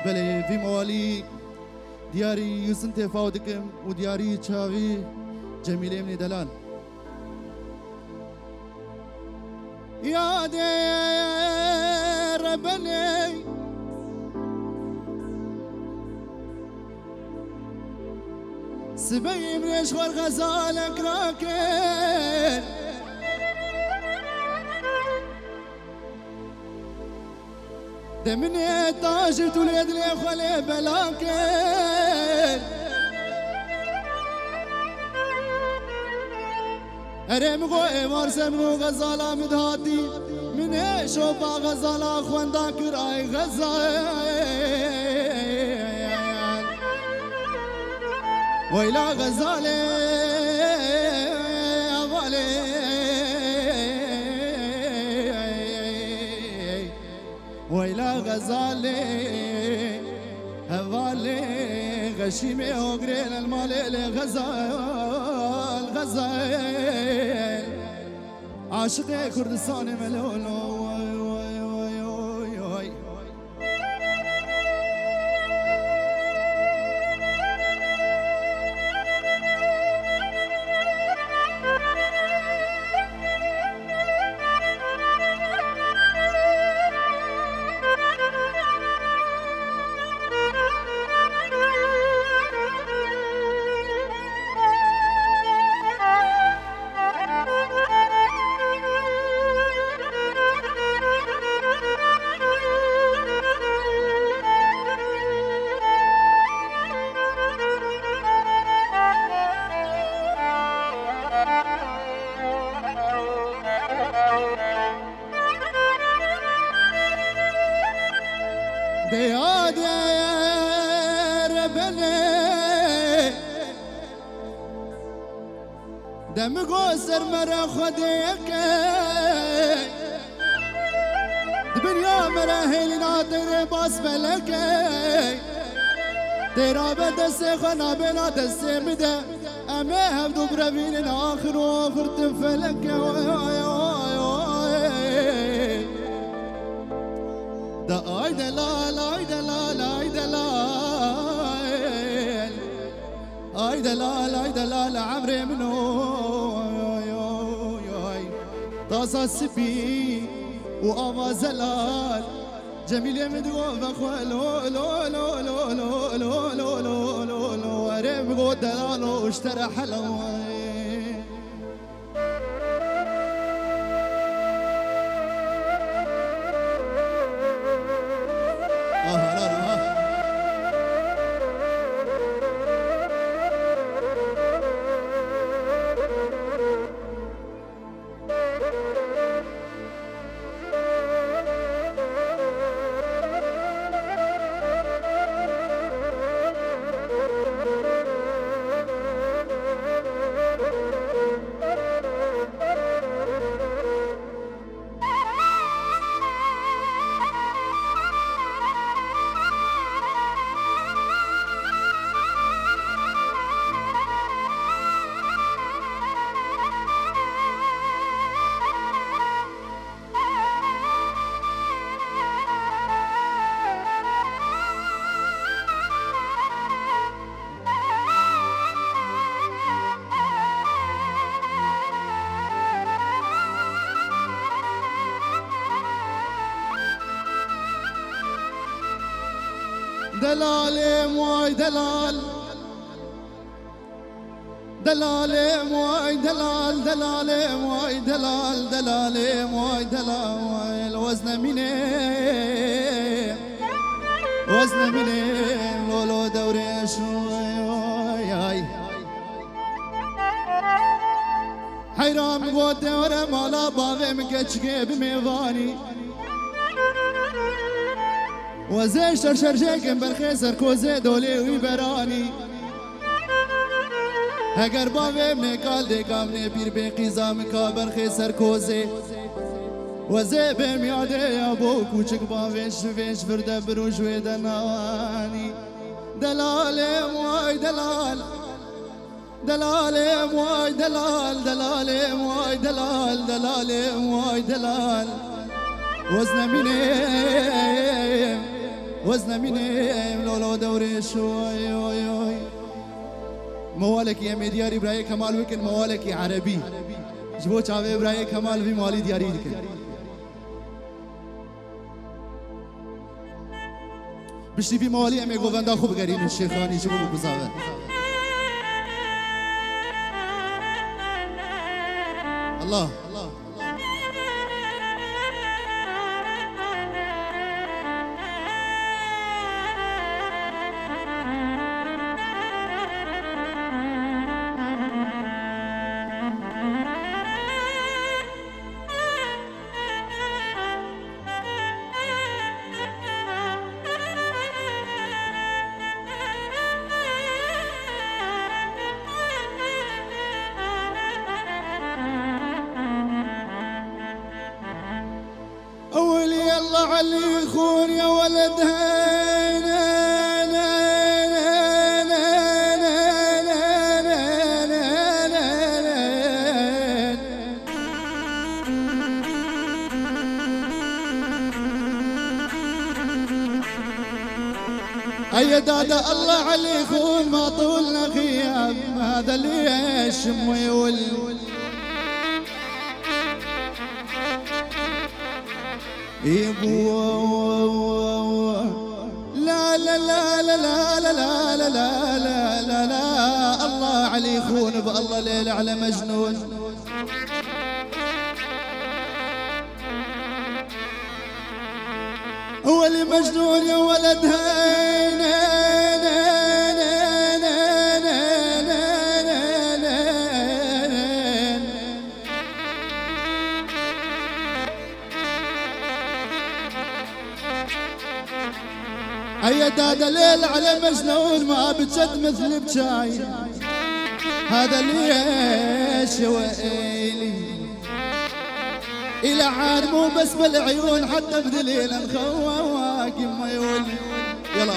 بله في موالي دياري يوسن تفاودكم ودياري تشاوي جميلة من دلال يا دير بني سبي من اشغل غزالك راكن دمني طاجر تولد لي خلي بلاكن ارم غوي مرسم غزاله مدهاتي من شوفا غزاله خواندا كراي غزال ويلا غزاله غالي ويلا غزاله هوالي غشيمي وقرين المال غزال غزال عاشق كردستان ملولو دياد يا ربنا دم قوسر مرا خديك دنيا مرا هلنا تري باس بلك ترى بدس خنا بنا دس مدا اما هبدو بربين اخر واخر تفلك دا اي دلال اي دلال اي دلال اي دلال اي دلال عمري منو طاسة السبي وأما زلال جميل مدغو بخوال لو لو لو لو لو لو لو لو لو لو وريم غو دلال واشترى حلوة دلال موي دلال دلال موي دلال دلال موي دلال دلال موي دلال الوزن مني وزن مني لولو دوري شوي حيرام قوت ورا مالا باغي مكتشكي بميضاني وزي شرشر جاكم برخيسر كوزي دولي ويبراني اگر باوي من قال دي قامني بير بين قيزام كابر خيسر كوزي وزي بهم يادي يا بو كوچك باوي شفيش فرده بروش ويدناني دلال موي دلال دلال موي دلال دلال موي دلال دلال موي دلال وزن مني وزن مني لولو دوري شوي موالك يا مدياري براي كمال وكن موالك يا عربي جبو چاوي براي كمال في مالي دياري دكن بشتي في موالي امي غوفندا خوب غرين الشيخاني جبو بزاوه الله أولي الله علي يخون يا ولد أي دادا الله علي يخون ما طولنا غياب هذا ليش ويول لا لا لا لا لا لا لا لا لا لا لا الله علي يخون بالله ليل على مجنون هو اللي مجنون يا ولد هيا دادا ليل على مجنون ما بتشد مثل بشاي هذا ليش ويلي إلى عاد مو بس بالعيون حتى بدليل مخواك ما يولي يلا